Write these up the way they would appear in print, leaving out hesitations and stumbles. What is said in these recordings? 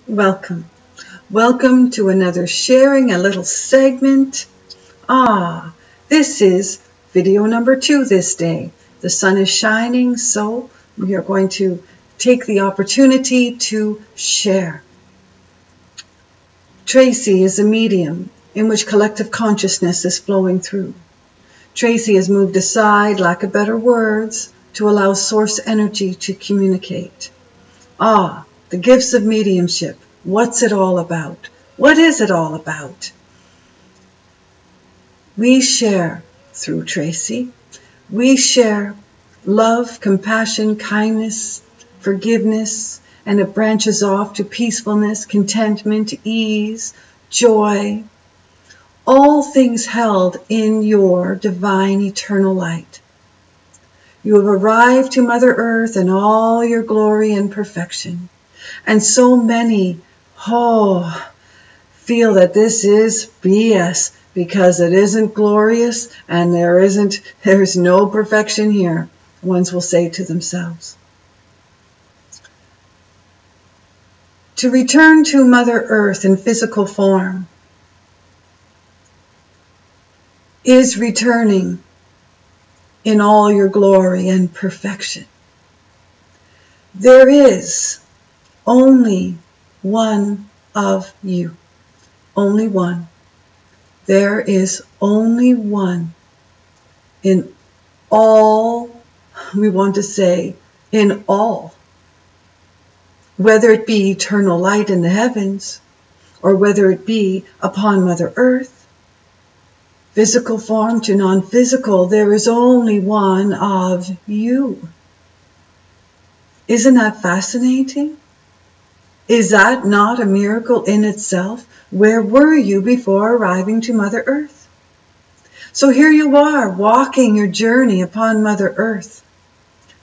Welcome. Welcome to another sharing, a little segment. This is video number 2 this day. The sun is shining, so we are going to take the opportunity to share. Tracy is a medium in which collective consciousness is flowing through. Tracy has moved aside, lack of better words, to allow source energy to communicate. The gifts of mediumship. What's it all about? What is it all about? We share through Tracy. We share love, compassion, kindness, forgiveness, and it branches off to peacefulness, contentment, ease, joy. All things held in your divine eternal light. You have arrived to Mother Earth in all your glory and perfection. And so many, feel that this is BS because it isn't glorious and there's no perfection here, ones will say to themselves. To return to Mother Earth in physical form is returning in all your glory and perfection. There is only one of you. Only one. There is only one in all, we want to say, in all. Whether it be eternal light in the heavens, or whether it be upon Mother Earth, physical form to non-physical, there is only one of you. Isn't that fascinating? Is that not a miracle in itself? Where were you before arriving to Mother Earth? So here you are, walking your journey upon Mother Earth,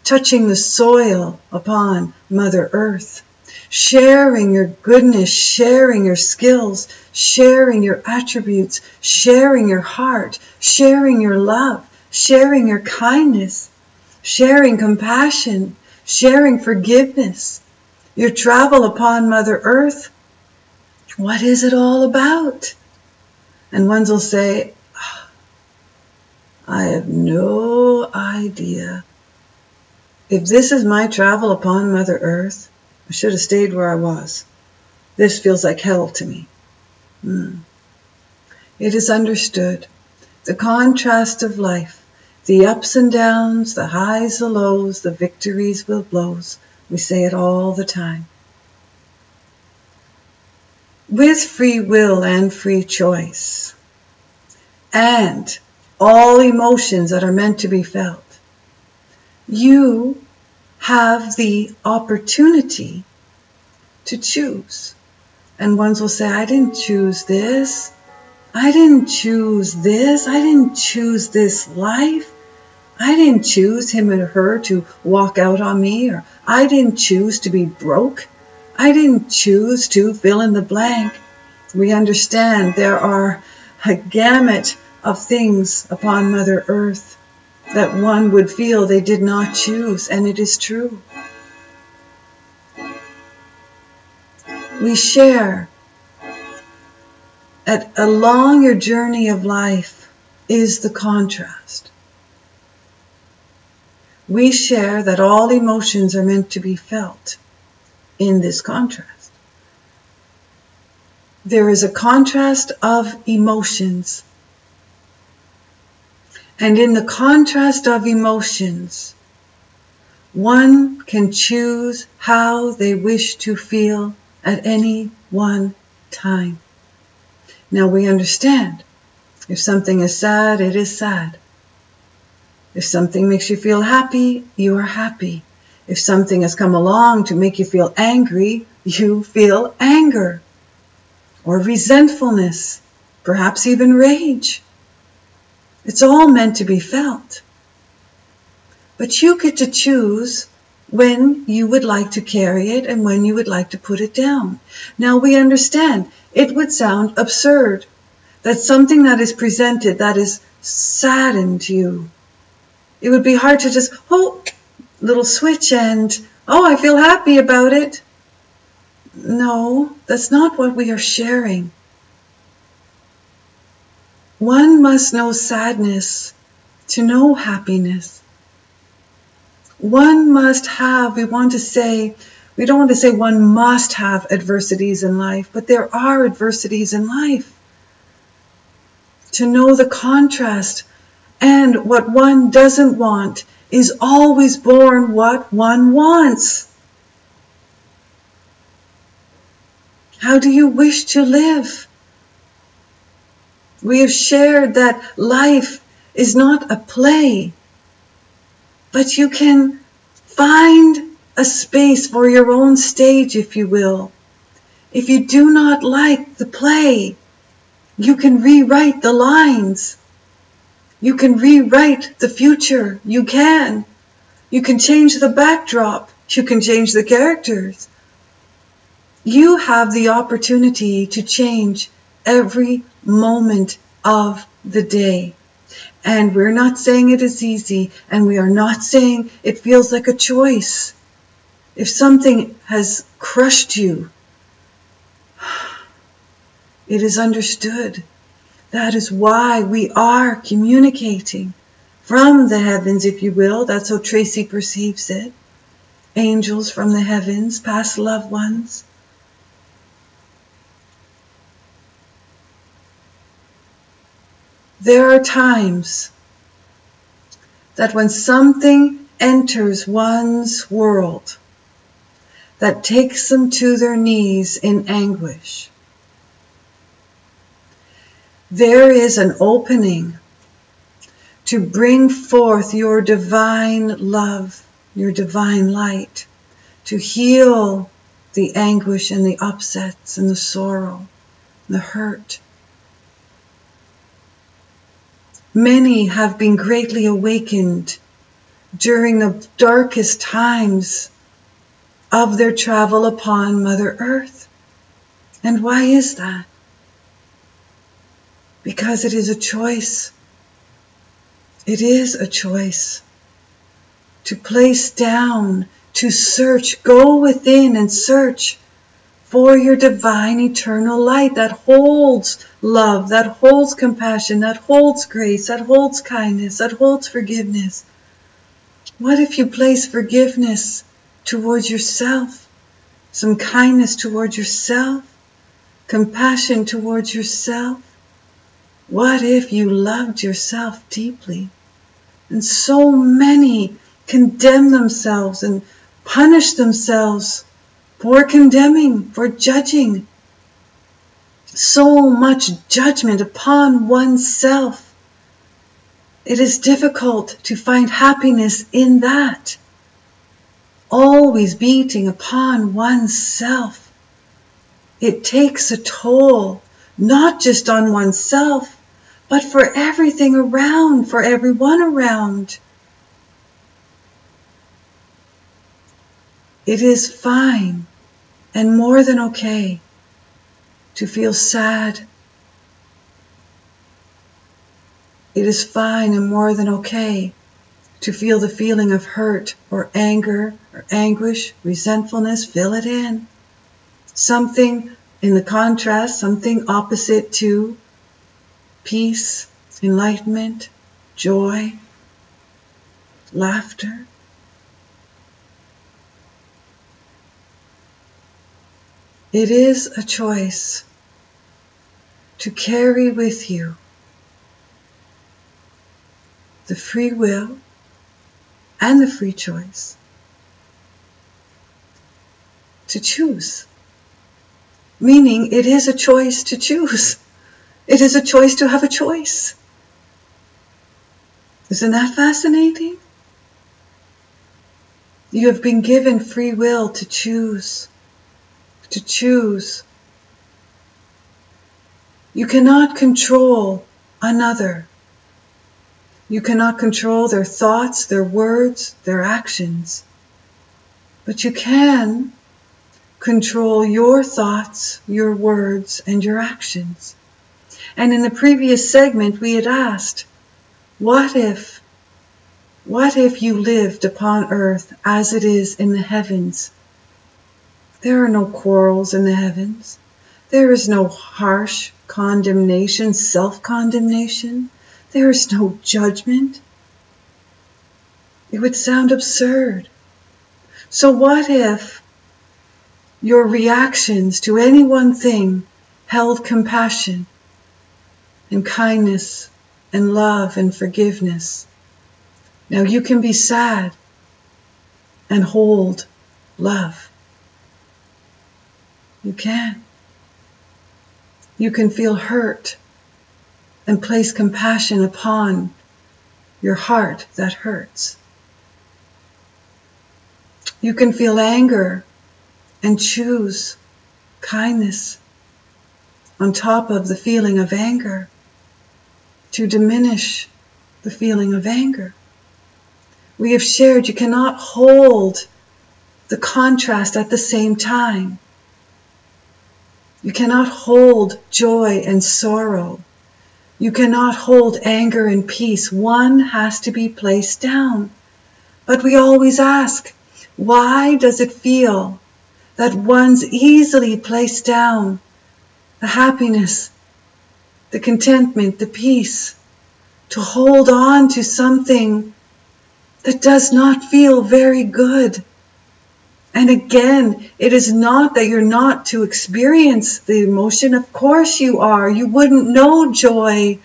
touching the soil upon Mother Earth, sharing your goodness, sharing your skills, sharing your attributes, sharing your heart, sharing your love, sharing your kindness, sharing compassion, sharing forgiveness. Your travel upon Mother Earth, what is it all about? And ones will say, I have no idea. If this is my travel upon Mother Earth, I should have stayed where I was. This feels like hell to me. It is understood. The contrast of life, the ups and downs, the highs, the lows, the victories, the blows. We say it all the time. With free will and free choice, and all emotions that are meant to be felt, you have the opportunity to choose. And ones will say, I didn't choose this. I didn't choose this. I didn't choose this life. I didn't choose him or her to walk out on me, or I didn't choose to be broke. I didn't choose to fill in the blank. We understand there are a gamut of things upon Mother Earth that one would feel they did not choose, and it is true. We share along your journey of life is the contrast. We share that all emotions are meant to be felt in this contrast. There is a contrast of emotions. And in the contrast of emotions, one can choose how they wish to feel at any one time. Now we understand, if something is sad, it is sad. If something makes you feel happy, you are happy. If something has come along to make you feel angry, you feel anger or resentfulness, perhaps even rage. It's all meant to be felt. But you get to choose when you would like to carry it and when you would like to put it down. Now we understand, it would sound absurd that something that is presented that is saddened you, it would be hard to just, little switch and, I feel happy about it. No, that's not what we are sharing. One must know sadness to know happiness. One must have, we don't want to say one must have adversities in life, but there are adversities in life. To know the contrast and what one doesn't want is always born what one wants. How do you wish to live? We have shared that life is not a play, but you can find a space for your own stage, if you will. If you do not like the play, you can rewrite the lines. You can rewrite the future. You can. You can change the backdrop. You can change the characters. You have the opportunity to change every moment of the day. And we're not saying it is easy, and we are not saying it feels like a choice. If something has crushed you, it is understood. That is why we are communicating from the heavens, if you will. That's how Tracy perceives it. Angels from the heavens, past loved ones. There are times that when something enters one's world that takes them to their knees in anguish, there is an opening to bring forth your divine love, your divine light, to heal the anguish and the upsets and the sorrow, the hurt. Many have been greatly awakened during the darkest times of their travel upon Mother Earth. And why is that? Because it is a choice. It is a choice to place down, to search, go within and search for your divine eternal light that holds love, that holds compassion, that holds grace, that holds kindness, that holds forgiveness. What if you place forgiveness towards yourself, some kindness towards yourself, compassion towards yourself? What if you loved yourself deeply? And so many condemn themselves and punish themselves for condemning, for judging. So much judgment upon oneself. It is difficult to find happiness in that. Always beating upon oneself. It takes a toll, not just on oneself, but for everything around, for everyone around. It is fine and more than okay to feel sad. It is fine and more than okay to feel the feeling of hurt or anger or anguish, resentfulness. Fill it in. Something in the contrast, something opposite to peace, enlightenment, joy, laughter. It is a choice to carry with you the free will and the free choice to choose. Meaning it is a choice to choose. It is a choice to have a choice. Isn't that fascinating? You have been given free will to choose. To choose. You cannot control another. You cannot control their thoughts, their words, their actions. But you can control your thoughts, your words, and your actions. And in the previous segment we had asked, what if you lived upon earth as it is in the heavens? There are no quarrels in the heavens. There is no harsh condemnation, self-condemnation. There is no judgment. It would sound absurd. So what if your reactions to any one thing held compassion and kindness and love and forgiveness? Now you can be sad and hold love. You can. You can feel hurt and place compassion upon your heart that hurts. You can feel anger and choose kindness on top of the feeling of anger to diminish the feeling of anger. We have shared you cannot hold the contrast at the same time. You cannot hold joy and sorrow. You cannot hold anger and peace. One has to be placed down. But we always ask, why does it feel that one's easily placed down the happiness, the contentment, the peace, to hold on to something that does not feel very good? And again, it is not that you're not to experience the emotion. Of course you are. You wouldn't know joy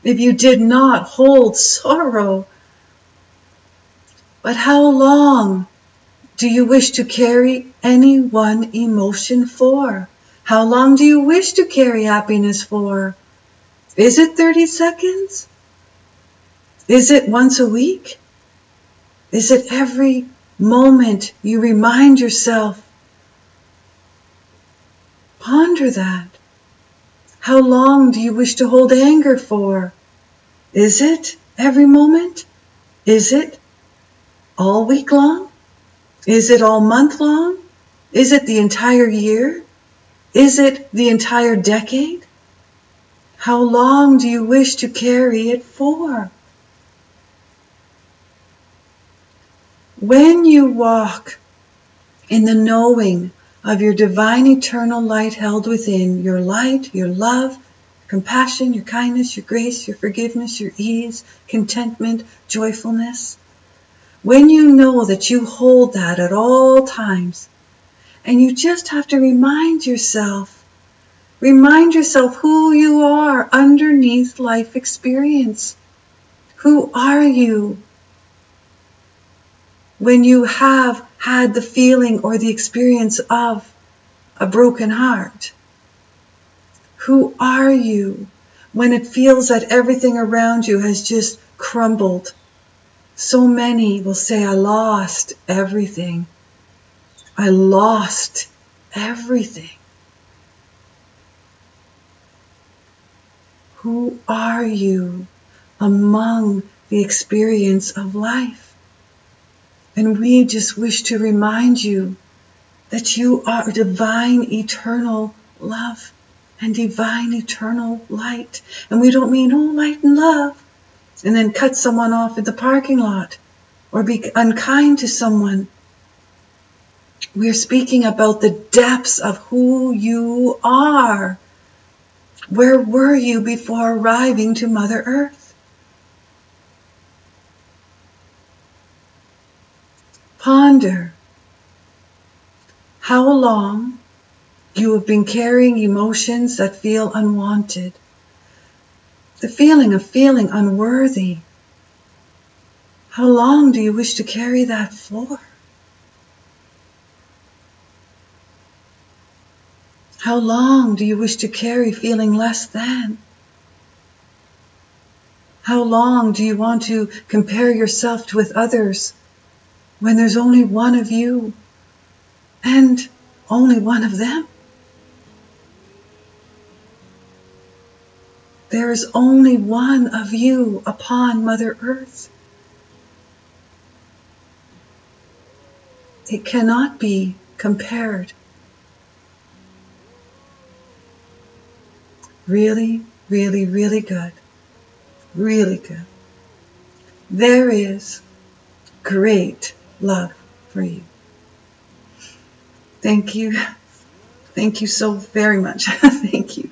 if you did not hold sorrow. But how long do you wish to carry any one emotion for? How long do you wish to carry happiness for? Is it 30 seconds? Is it once a week? Is it every moment you remind yourself? Ponder that. How long do you wish to hold anger for? Is it every moment? Is it all week long? Is it all month long? Is it the entire year? Is it the entire decade? How long do you wish to carry it for? When you walk in the knowing of your divine eternal light held within, your light, your love, compassion, your kindness, your grace, your forgiveness, your ease, contentment, joyfulness, when you know that you hold that at all times, and you just have to remind yourself who you are underneath life experience. Who are you when you have had the feeling or the experience of a broken heart? Who are you when it feels that everything around you has just crumbled? So many will say, I lost everything. I lost everything. Who are you among the experience of life? And we just wish to remind you that you are divine eternal love and divine eternal light. And we don't mean, oh, light and love, and then cut someone off in the parking lot or be unkind to someone. We're speaking about the depths of who you are. Where were you before arriving to Mother Earth? Ponder how long you have been carrying emotions that feel unwanted. The feeling of feeling unworthy. How long do you wish to carry that for? How long do you wish to carry feeling less than? How long do you want to compare yourself with others when there's only one of you and only one of them? There is only one of you upon Mother Earth. It cannot be compared. Really, really, really good. Really good. There is great love for you. Thank you. Thank you so very much. Thank you.